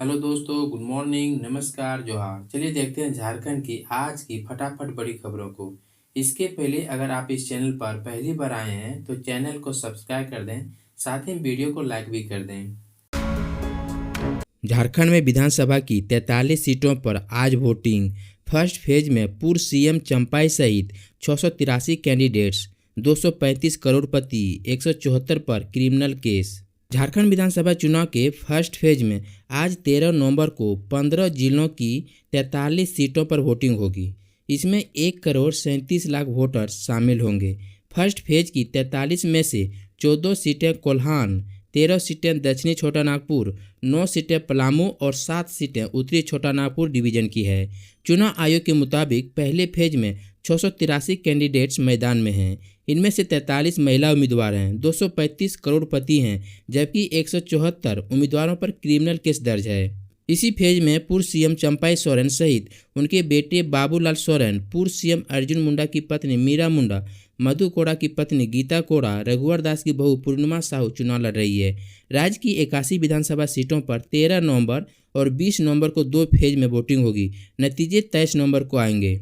Hello दोस्तों, good morning, नमस्कार, जोहार। चलिए देखते हैं झारखंड की आज की फटाफट बड़ी खबरों को। इसके पहले अगर आप इस चैनल पर पहली बार आए हैं तो चैनल को सब्सक्राइब कर दें, साथ ही वीडियो को लाइक भी कर दें। झारखंड में विधानसभा की 43 सीटों पर आज वोटिंग। फर्स्ट फेज में पूर्व सीएम चंपाई सहित 683 कैंडिडेट्स, 235 करोड़पति, 174 पर क्रिमिनल केस। झारखंड विधानसभा चुनाव के फर्स्ट फेज में आज 13 नवंबर को 15 जिलों की 43 सीटों पर वोटिंग होगी। इसमें 1,37,00,000 वोटर शामिल होंगे। फर्स्ट फेज की 43 में से 14 सीटें कोल्हान, 13 सीटें दक्षिणी छोटा नागपुर, 9 सीटें पलामू और 7 सीटें उत्तरी छोटा नागपुर डिवीजन की है। चुनाव आयोग के मुताबिक पहले फेज में 683 कैंडिडेट्स मैदान में हैं। इनमें से 43 महिला उम्मीदवार हैं, 235 करोड़पति हैं, जबकि 174 उम्मीदवारों पर क्रिमिनल केस दर्ज है। इसी फेज में पूर्व सीएम चंपाई सोरेन सहित उनके बेटे बाबूलाल सोरेन, पूर्व सीएम अर्जुन मुंडा की पत्नी मीरा मुंडा, मधु कोड़ा की पत्नी गीता कोड़ा, रघुवर दास की बहू पूर्णिमा साहू चुनाव लड़ रही है। राज्य की 81 विधानसभा सीटों पर 13 नवंबर और 20 नवंबर को 2 फेज में वोटिंग होगी। नतीजे 23 नवंबर को आएंगे।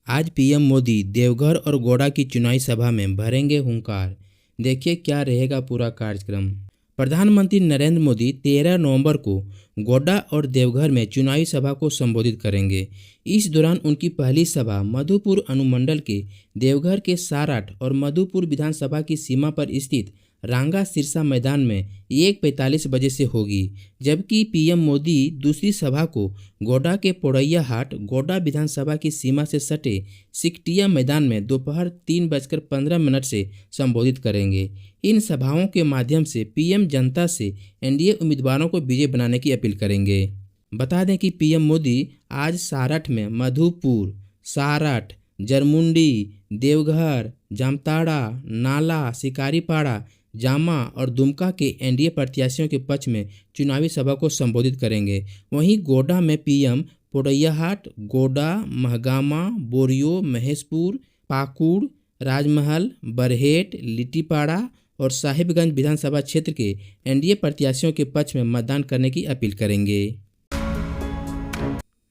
आज पीएम मोदी देवघर और गोड्डा की चुनावी सभा में भरेंगे हुंकार। देखिए क्या रहेगा पूरा कार्यक्रम। प्रधानमंत्री नरेंद्र मोदी 13 नवंबर को गोड्डा और देवघर में चुनावी सभा को संबोधित करेंगे। इस दौरान उनकी पहली सभा मधुपुर अनुमंडल के देवघर के साराठ और मधुपुर विधानसभा की सीमा पर स्थित रांगा सिरसा मैदान में 1:45 बजे से होगी, जबकि पीएम मोदी दूसरी सभा को गोड्डा के पोड़ैया हाट गोड्डा विधानसभा की सीमा से सटे सिकटिया मैदान में दोपहर 3:15 से संबोधित करेंगे। इन सभाओं के माध्यम से पीएम जनता से एनडीए उम्मीदवारों को विजय बनाने की अपील करेंगे। बता दें कि पीएम मोदी आज सारठ में मधुपुर, सारठ, जरमुंडी, देवघर, जामताड़ा, नाला, शिकारीपाड़ा, जामा और दुमका के एनडीए प्रत्याशियों के पक्ष में चुनावी सभा को संबोधित करेंगे। वहीं गोड्डा में पीएम पोड़ैयाहाट, गोड्डा, महगामा, बोरियो, महेशपुर, पाकुड़, राजमहल, बरहेट, लिट्टीपाड़ा और साहिबगंज विधानसभा क्षेत्र के एनडीए प्रत्याशियों के पक्ष में मतदान करने की अपील करेंगे।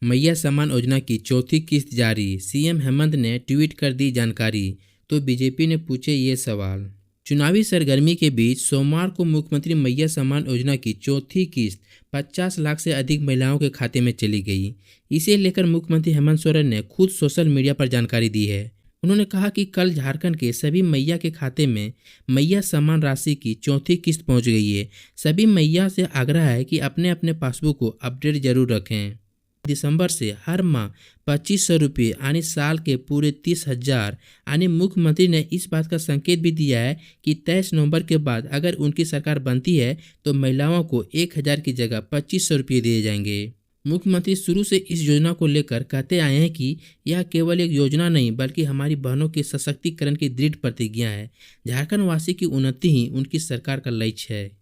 मैया सम्मान योजना की चौथी किस्त जारी, सीएम हेमंत ने ट्वीट कर दी जानकारी, तो बीजेपी ने पूछे ये सवाल। चुनावी सरगर्मी के बीच सोमवार को मुख्यमंत्री मैया सम्मान योजना की चौथी किस्त 50 लाख से अधिक महिलाओं के खाते में चली गई। इसे लेकर मुख्यमंत्री हेमंत सोरेन ने खुद सोशल मीडिया पर जानकारी दी है। उन्होंने कहा कि कल झारखंड के सभी मैया के खाते में मैया सम्मान राशि की चौथी किस्त पहुंच गई है। सभी मैया से आग्रह है कि अपने अपने पासबुक को अपडेट जरूर रखें। दिसंबर से हर माह 2500 रुपये यानी साल के पूरे 30,000 यानी मुख्यमंत्री ने इस बात का संकेत भी दिया है कि 23 नवंबर के बाद अगर उनकी सरकार बनती है तो महिलाओं को 1000 की जगह 2500 रुपये दिए जाएंगे। मुख्यमंत्री शुरू से इस योजना को लेकर कहते आए हैं कि यह केवल एक योजना नहीं बल्कि हमारी बहनों के सशक्तिकरण की दृढ़ प्रतिज्ञा है। झारखंड वासी की उन्नति ही उनकी सरकार का लक्ष्य है।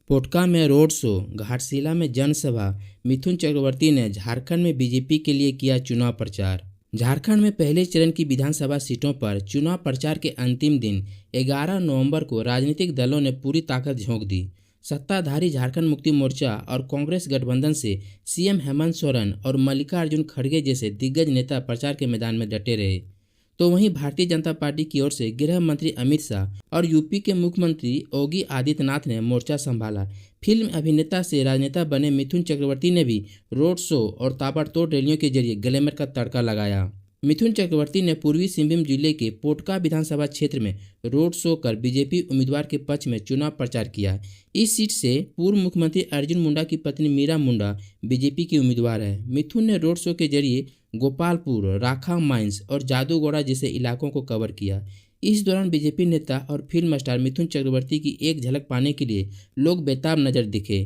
पोटका में रोड शो, घाटशिला में जनसभा। मिथुन चक्रवर्ती ने झारखंड में बीजेपी के लिए किया चुनाव प्रचार। झारखंड में पहले चरण की विधानसभा सीटों पर चुनाव प्रचार के अंतिम दिन 11 नवंबर को राजनीतिक दलों ने पूरी ताकत झोंक दी। सत्ताधारी झारखंड मुक्ति मोर्चा और कांग्रेस गठबंधन से सीएम हेमंत सोरेन और मल्लिकार्जुन खड़गे जैसे दिग्गज नेता प्रचार के मैदान में डटे रहे। तो वहीं भारतीय जनता पार्टी की ओर से गृह मंत्री अमित शाह और यूपी के मुख्यमंत्री योगी आदित्यनाथ ने मोर्चा संभाला। फिल्म अभिनेता से राजनेता बने मिथुन चक्रवर्ती ने भी रोड शो और ताबड़तोड़ रैलियों के जरिए ग्लैमर का तड़का लगाया। मिथुन चक्रवर्ती ने पूर्वी सिंहभूम जिले के पोटका विधानसभा क्षेत्र में रोड शो कर बीजेपी उम्मीदवार के पक्ष में चुनाव प्रचार किया। इस सीट से पूर्व मुख्यमंत्री अर्जुन मुंडा की पत्नी मीरा मुंडा बीजेपी की उम्मीदवार है। मिथुन ने रोड शो के जरिए गोपालपुर, राखा माइंस और जादूगोड़ा जैसे इलाकों को कवर किया। इस दौरान बीजेपी नेता और फिल्म स्टार मिथुन चक्रवर्ती की एक झलक पाने के लिए लोग बेताब नजर दिखे।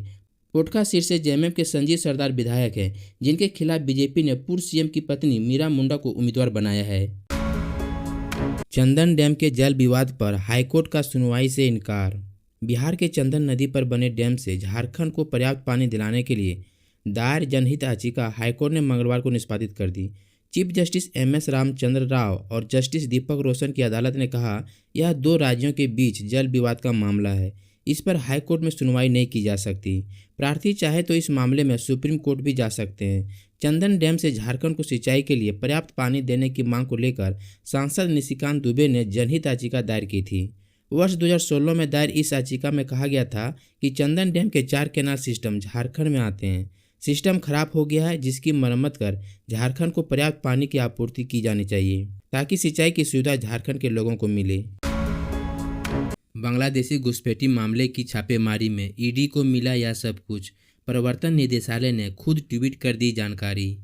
पोटका सीट से जेएमएम के संजीव सरदार विधायक हैं, जिनके खिलाफ बीजेपी ने पूर्व सीएम की पत्नी मीरा मुंडा को उम्मीदवार बनाया है। चंदन डैम के जल विवाद पर हाईकोर्ट का सुनवाई से इनकार। बिहार के चंदन नदी पर बने डैम से झारखंड को पर्याप्त पानी दिलाने के लिए दायर जनहित याचिका हाईकोर्ट ने मंगलवार को निष्पादित कर दी। Chief justice MS Ramachandra Rao और जस्टिस दीपक रोशन की अदालत ने कहा, यह दो राज्यों के बीच जल विवाद का मामला है। इस पर हाई कोर्ट में सुनवाई नहीं की जा सकती। प्रार्थी चाहे तो इस मामले में सुप्रीम कोर्ट भी जा सकते हैं। चंदन डैम से झारखंड को सिंचाई के लिए पर्याप्त पानी देने की मांग को लेकर सांसद निशिकांत दुबे ने जनहित याचिका दायर की थी। वर्ष 2016 में दायर इस याचिका में कहा गया था कि चंदन डैम के 4 कैनाल सिस्टम झारखंड में आते हैं। सिस्टम खराब हो गया है, जिसकी मरम्मत कर झारखंड को पर्याप्त पानी की आपूर्ति की जानी चाहिए ताकि सिंचाई की सुविधा झारखंड के लोगों को मिले। बांग्लादेशी घुसपैठी मामले की छापेमारी में ईडी को मिला यह सब कुछ, प्रवर्तन निदेशालय ने खुद ट्वीट कर दी जानकारी।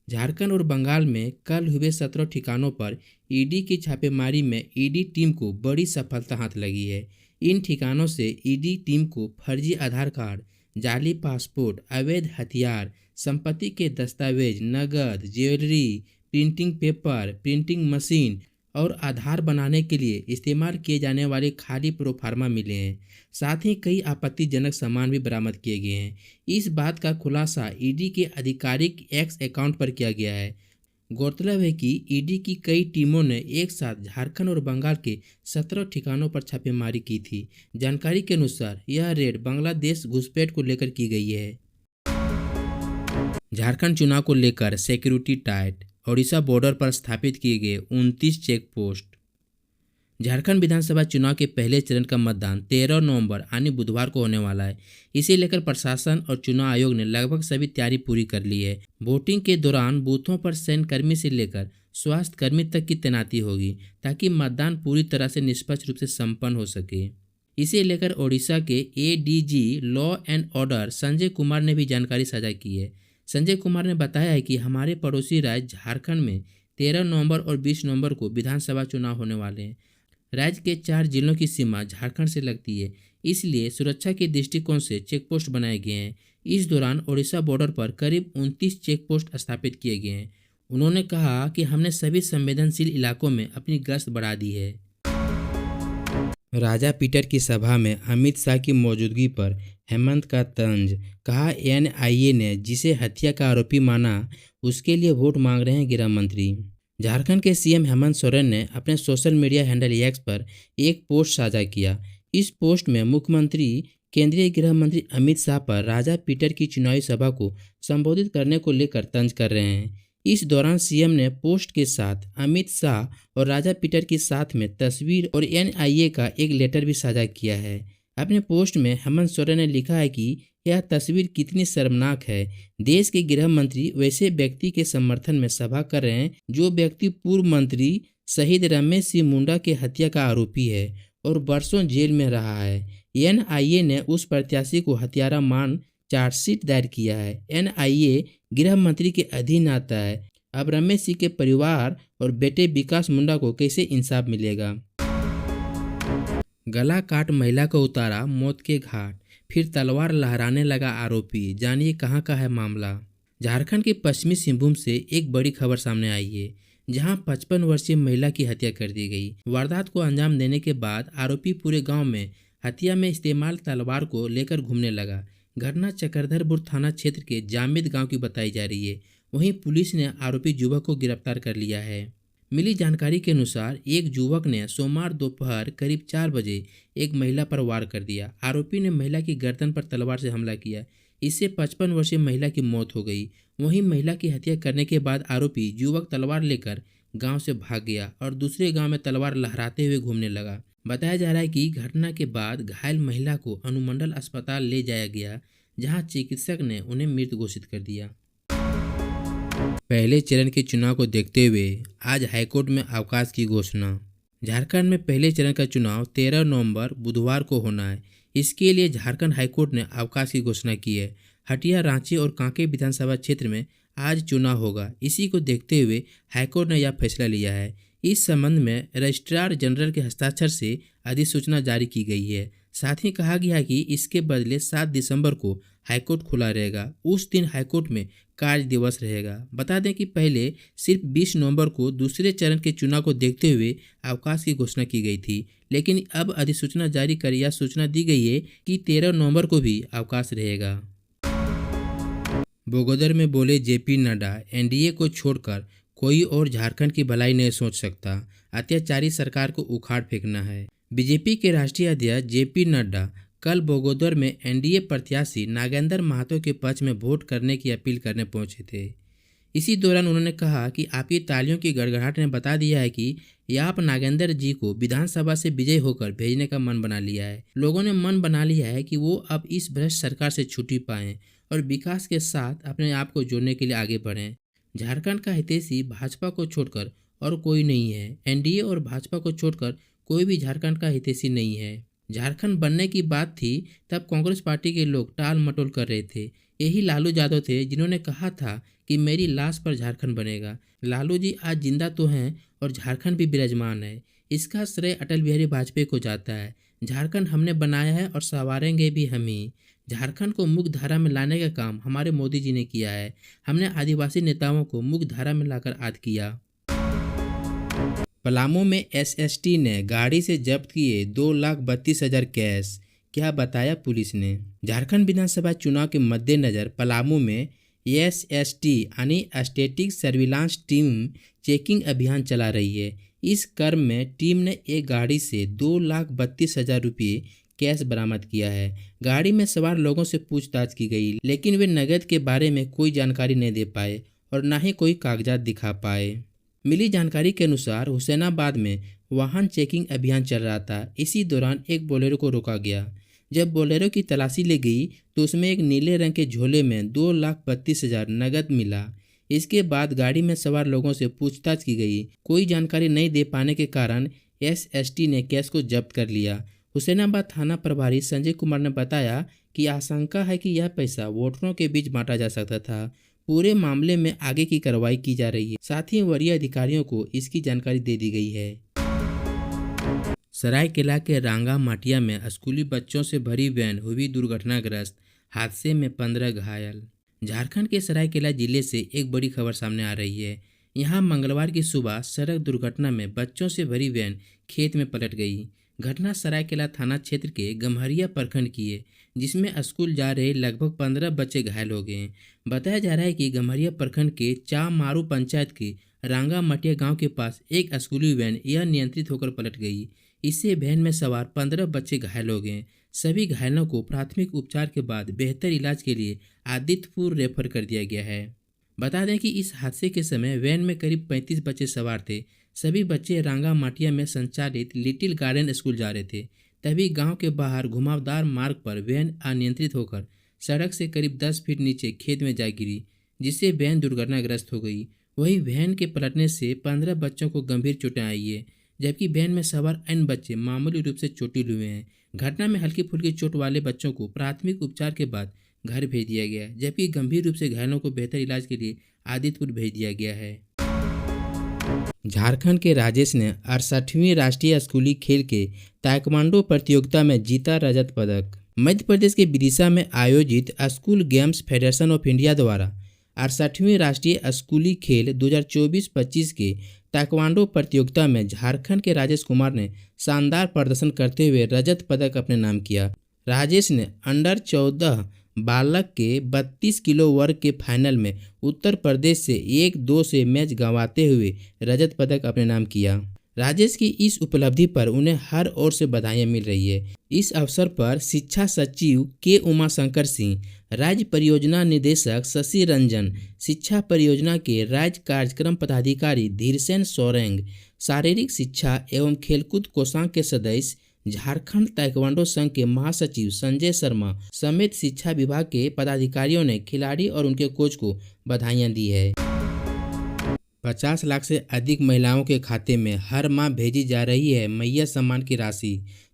झारखंड और बंगाल में कल हुए 17 ठिकानों पर ईडी की छापेमारी में ईडी टीम को बड़ी सफलता हाथ लगी है। इन ठिकानों से ईडी टीम को फर्जी आधार कार्ड, जाली पासपोर्ट, अवैध हथियार, संपत्ति के दस्तावेज, नगद, jewellery, printing paper, printing machine और आधार बनाने के लिए इस्तेमाल किए जाने वाले खाली प्रोफार्मा मिले हैं। साथ ही कई आपत्तिजनक सामान भी बरामद किए गए हैं। इस बात का खुलासा ईडी के आधिकारिक एक्स अकाउंट पर किया गया है। गौरतलब है कि ईडी की कई टीमों ने एक साथ झारखंड और बंगाल के 17 ठिकानों पर छापेमारी की थी। जानकारी के अनुसार यह रेड बांग्लादेश घुसपैठ को लेकर की गई है। झारखंड चुनाव को लेकर सिक्योरिटी टाइट, ओडिशा बॉर्डर पर स्थापित किए गए 29 चेक पोस्ट। झारखंड विधानसभा चुनाव के पहले चरण का मतदान 13 नवंबर यानी बुधवार को होने वाला है। इसे लेकर प्रशासन और चुनाव आयोग ने लगभग सभी तैयारी पूरी कर ली है। वोटिंग के दौरान बूथों पर सैन्यकर्मी से लेकर स्वास्थ्य कर्मी तक की तैनाती होगी ताकि मतदान पूरी तरह से निष्पक्ष रूप से संपन्न हो सके। इसे लेकर ओडिशा के ADG law and order Sanjay Kumar ने भी जानकारी साझा की है। संजय कुमार ने बताया है कि हमारे पड़ोसी राज्य झारखंड में 13 नवंबर और 20 नवंबर को विधानसभा चुनाव होने वाले हैं। राज्य के 4 जिलों की सीमा झारखंड से लगती है, इसलिए सुरक्षा के दृष्टिकोण से चेक पोस्ट बनाए गए हैं। इस दौरान ओडिशा बॉर्डर पर करीब 29 चेक पोस्ट स्थापित किए गए हैं। उन्होंने कहा कि हमने सभी संवेदनशील इलाकों में अपनी गश्त बढ़ा दी है। राजा पीटर की सभा में अमित शाह की मौजूदगी पर हेमंत का तंज, कहा एनआईए ने जिसे हत्या का आरोपी माना उसके लिए वोट मांग रहे हैं गृह मंत्री। झारखंड के सीएम हेमंत सोरेन ने अपने सोशल मीडिया हैंडल एक्स पर एक पोस्ट साझा किया। इस पोस्ट में मुख्यमंत्री केंद्रीय गृह मंत्री अमित शाह पर राजा पीटर की चुनावी सभा को संबोधित करने को लेकर तंज कर रहे हैं। इस दौरान सीएम ने पोस्ट के साथ अमित शाह और राजा पीटर के साथ में तस्वीर और एनआईए का एक लेटर भी साझा किया है। अपने पोस्ट में हेमंत सोरेन ने लिखा है कि यह तस्वीर कितनी शर्मनाक है। देश के गृह मंत्री वैसे व्यक्ति के समर्थन में सभा कर रहे हैं जो व्यक्ति पूर्व मंत्री शहीद रमेश सिंह मुंडा के हत्या का आरोपी है और वर्षों जेल में रहा है। एनआईए ने उस प्रत्याशी को हत्यारा मान चार्जशीट दायर किया है। एनआईए गृह मंत्री के अधीन आता है। अब रमेश सिंह के परिवार और बेटे विकास मुंडा को कैसे इंसाफ मिलेगा। गला काट महिला को उतारा मौत के घाट, फिर तलवार लहराने लगा आरोपी। जानिए कहां का है मामला। झारखंड के पश्चिमी सिंहभूम से एक बड़ी खबर सामने आई है, जहां 55 वर्षीय महिला की हत्या कर दी गई। वारदात को अंजाम देने के बाद आरोपी पूरे गांव में हत्या में इस्तेमाल तलवार को लेकर घूमने लगा। घटना चक्रधरपुर थाना क्षेत्र के जामिद गांव की बताई जा रही है। वहीं पुलिस ने आरोपी युवक को गिरफ्तार कर लिया है। मिली जानकारी के अनुसार एक युवक ने सोमवार दोपहर करीब 4 बजे एक महिला पर वार कर दिया। आरोपी ने महिला की गर्दन पर तलवार से हमला किया। इससे 55 वर्षीय महिला की मौत हो गई। वहीं महिला की हत्या करने के बाद आरोपी युवक तलवार लेकर गांव से भाग गया और दूसरे गांव में तलवार लहराते हुए घूमने लगा। बताया जा रहा है कि घटना के बाद घायल महिला को अनुमंडल अस्पताल ले जाया गया, जहां चिकित्सक ने उन्हें मृत घोषित कर दिया। पहले चरण के चुनाव को देखते हुए आज हाईकोर्ट में अवकाश की घोषणा। झारखंड में पहले चरण का चुनाव 13 नवंबर बुधवार को होना है। इसके लिए झारखंड हाईकोर्ट ने अवकाश की घोषणा की है। हटिया, रांची और कांके विधानसभा क्षेत्र में आज चुनाव होगा। इसी को देखते हुए हाईकोर्ट ने यह फैसला लिया है। इस संबंध में रजिस्ट्रार जनरल के हस्ताक्षर से अधिसूचना जारी की गई है। साथ ही कहा गया कि इसके बदले 7 दिसंबर को हाईकोर्ट खुला रहेगा। उस दिन हाईकोर्ट में कार्य दिवस रहेगा। बता दें कि पहले सिर्फ 20 नवंबर को दूसरे चरण के चुनाव को देखते हुए अवकाश की घोषणा की गई थी, लेकिन अब अधिसूचना जारी कर यह सूचना दी गई है कि 13 नवंबर को भी अवकाश रहेगा। बोगोदर में बोले जेपी नड्डा, एनडीए को छोड़कर कोई और झारखंड की भलाई नहीं सोच सकता। अत्याचारी सरकार को उखाड़ फेंकना है। बीजेपी के राष्ट्रीय अध्यक्ष जेपी नड्डा कल बगोदर में एनडीए प्रत्याशी नागेंद्र महतो के पक्ष में वोट करने की अपील करने पहुंचे थे। इसी दौरान उन्होंने कहा कि आपकी तालियों की गड़गड़ाहट ने बता दिया है कि आप नागेंद्र जी को विधानसभा से विजयी होकर भेजने का मन बना लिया है। लोगों ने मन बना लिया है कि वो अब इस भ्रष्ट सरकार से छुट्टी पाएं और विकास के साथ अपने आप को जोड़ने के लिए आगे बढ़ें। झारखंड का हितैषी भाजपा को छोड़कर और कोई नहीं है। एनडीए और भाजपा को छोड़कर कोई भी झारखंड का हितैषी नहीं है। झारखंड बनने की बात थी तब कांग्रेस पार्टी के लोग टाल मटोल कर रहे थे। यही लालू यादव थे जिन्होंने कहा था कि मेरी लाश पर झारखंड बनेगा। लालू जी आज जिंदा तो हैं और झारखंड भी विराजमान है। इसका श्रेय अटल बिहारी वाजपेयी को जाता है। झारखंड हमने बनाया है और संवारेंगे भी हम ही। झारखंड को मुख्य धारा में लाने का काम हमारे मोदी जी ने किया है। हमने आदिवासी नेताओं को मुख्य धारा में लाकर आद किया। पलामू में एसएसटी ने गाड़ी से जब्त किए 2,32,000 कैश। क्या बताया पुलिस ने। झारखंड विधानसभा चुनाव के मद्देनजर पलामू में एसएसटी यानी स्टैटिक सर्विलांस टीम चेकिंग अभियान चला रही है। इस क्रम में टीम ने एक गाड़ी से 2,32,000 रुपये कैश बरामद किया है। गाड़ी में सवार लोगों से पूछताछ की गई, लेकिन वे नकद के बारे में कोई जानकारी नहीं दे पाए और न ही कोई कागजात दिखा पाए। मिली जानकारी के अनुसार हुसैनाबाद में वाहन चेकिंग अभियान चल रहा था। इसी दौरान एक बोलेरो को रोका गया। जब बोलेरो की तलाशी ली गई तो उसमें एक नीले रंग के झोले में 2,32,000 नगद मिला। इसके बाद गाड़ी में सवार लोगों से पूछताछ की गई। कोई जानकारी नहीं दे पाने के कारण एसएसटी ने कैश को जब्त कर लिया। हुसैनाबाद थाना प्रभारी संजय कुमार ने बताया कि आशंका है कि यह पैसा वोटरों के बीच बांटा जा सकता था। पूरे मामले में आगे की कार्रवाई की जा रही है। साथ ही वरीय अधिकारियों को इसकी जानकारी दे दी गई है। सरायकेला के रांगा माटिया में स्कूली बच्चों से भरी वैन हुई दुर्घटनाग्रस्त। हादसे में 15 घायल। झारखंड के सरायकेला जिले से एक बड़ी खबर सामने आ रही है। यहां मंगलवार की सुबह सड़क दुर्घटना में बच्चों से भरी वैन खेत में पलट गई। घटना सरायकेला थाना क्षेत्र के गम्हरिया प्रखंड की है, जिसमें स्कूल जा रहे लगभग 15 बच्चे घायल हो गए। बताया जा रहा है कि गम्हरिया प्रखंड के चामारू पंचायत के रांगा मटिया गांव के पास एक स्कूली वैन अनियंत्रित होकर पलट गई। इससे वैन में सवार 15 बच्चे घायल हो गए। सभी घायलों को प्राथमिक उपचार के बाद बेहतर इलाज के लिए आदित्यपुर रेफर कर दिया गया है। बता दें कि इस हादसे के समय वैन में करीब 35 बच्चे सवार थे। सभी बच्चे रांगा माटिया में संचालित लिटिल गार्डन स्कूल जा रहे थे। तभी गांव के बाहर घुमावदार मार्ग पर वैन अनियंत्रित होकर सड़क से करीब 10 फीट नीचे खेत में जा गिरी, जिससे वैन दुर्घटनाग्रस्त हो गई। वहीं वैन के पलटने से 15 बच्चों को गंभीर चोटें आई है, जबकि वैन में सवार अन्य बच्चे मामूली रूप से चोटिल हुए हैं। घटना में हल्की फुल्की चोट वाले बच्चों को प्राथमिक उपचार के बाद घर भेज दिया गया, जबकि गंभीर रूप से घायलों को बेहतर इलाज के लिए आदित्यपुर भेज दिया गया है। झारखंड के राजेश ने 68वीं राष्ट्रीय स्कूली खेल के ताइक्वांडो प्रतियोगिता में जीता रजत पदक। मध्य प्रदेश के विदिशा में आयोजित school games federation of India द्वारा 68वीं राष्ट्रीय स्कूली खेल 2024-25 के ताइक्वांडो प्रतियोगिता में झारखंड के राजेश कुमार ने शानदार प्रदर्शन करते हुए रजत पदक अपने नाम किया। राजेश ने अंडर 14 बालक के 32 किलो वर्ग के फाइनल में उत्तर प्रदेश से 1-2 से मैच गंवाते हुए रजत पदक अपने नाम किया। राजेश की इस उपलब्धि पर उन्हें हर ओर से बधाइयां मिल रही है। इस अवसर पर शिक्षा सचिव के उमाशंकर सिंह, राज्य परियोजना निदेशक शशि रंजन, शिक्षा परियोजना के राज्य कार्यक्रम पदाधिकारी धीरसेन सोरेंग, शारीरिक शिक्षा एवं खेलकूद कोषांग के सदस्य, झारखंड ताइक्वांडो संघ के महासचिव संजय शर्मा समेत शिक्षा विभाग के पदाधिकारियों ने खिलाड़ी और उनके कोच को बधाइयां दी है। 50 लाख से अधिक महिलाओं के खाते में हर माह भेजी जा रही है मैया सम्मान की राशि।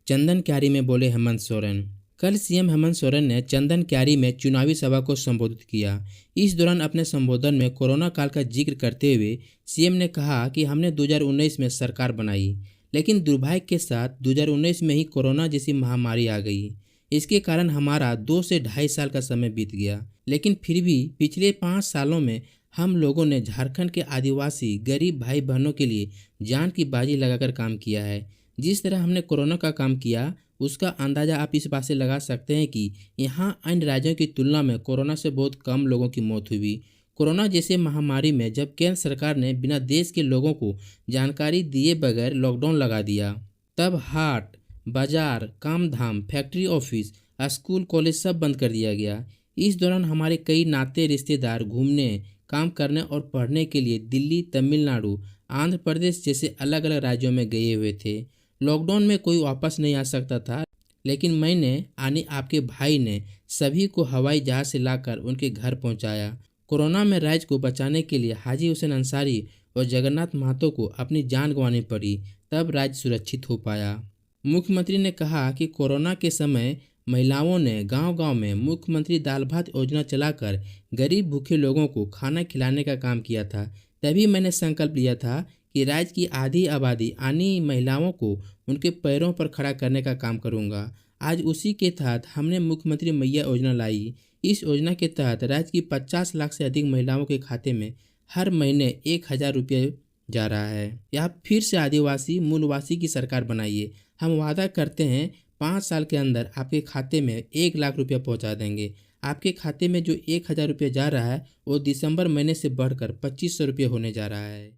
चंदन क्यारी में बोले हेमंत सोरेन। कल सीएम हेमंत सोरेन ने चंदन क्यारी में चुनावी सभा को संबोधित किया। इस दौरान अपने संबोधन में कोरोना काल का जिक्र करते हुए सीएम ने कहा कि हमने 2019 में सरकार बनाई, लेकिन दुर्भाग्य के साथ 2019 में ही कोरोना जैसी महामारी आ गई। इसके कारण हमारा 2 से ढाई साल का समय बीत गया, लेकिन फिर भी पिछले 5 सालों में हम लोगों ने झारखंड के आदिवासी गरीब भाई बहनों के लिए जान की बाजी लगाकर काम किया है। जिस तरह हमने कोरोना का काम किया, उसका अंदाज़ा आप इस बात से लगा सकते हैं कि यहाँ अन्य राज्यों की तुलना में कोरोना से बहुत कम लोगों की मौत हुई। कोरोना जैसे महामारी में जब केंद्र सरकार ने बिना देश के लोगों को जानकारी दिए बगैर लॉकडाउन लगा दिया, तब हार्ट, बाजार, काम धाम, फैक्ट्री, ऑफिस, स्कूल, कॉलेज सब बंद कर दिया गया। इस दौरान हमारे कई नाते रिश्तेदार घूमने, काम करने और पढ़ने के लिए दिल्ली, तमिलनाडु, आंध्र प्रदेश जैसे अलग अलग राज्यों में गए हुए थे। लॉकडाउन में कोई वापस नहीं आ सकता था, लेकिन मैंने यानी आपके भाई ने सभी को हवाई जहाज से लाकर उनके घर पहुंचाया। कोरोना में राज्य को बचाने के लिए हाजी हुसैन अंसारी और जगन्नाथ महतो को अपनी जान गंवानी पड़ी, तब राज्य सुरक्षित हो पाया। मुख्यमंत्री ने कहा कि कोरोना के समय महिलाओं ने गांव-गांव में मुख्यमंत्री दाल भात योजना चलाकर गरीब भूखे लोगों को खाना खिलाने का काम किया था। तभी मैंने संकल्प लिया था कि राज्य की आधी आबादी यानी महिलाओं को उनके पैरों पर खड़ा करने का काम करूंगा। आज उसी के तहत हमने मुख्यमंत्री मैया योजना लाई। इस योजना के तहत राज्य की 50 लाख से अधिक महिलाओं के खाते में हर महीने 1,000 रुपये जा रहा है। यह फिर से आदिवासी मूलवासी की सरकार बनाइए। हम वादा करते हैं 5 साल के अंदर आपके खाते में 1 लाख रुपया पहुंचा देंगे। आपके खाते में जो 1,000 रुपये जा रहा है वो दिसंबर महीने से बढ़कर 2,500 रुपये होने जा रहा है।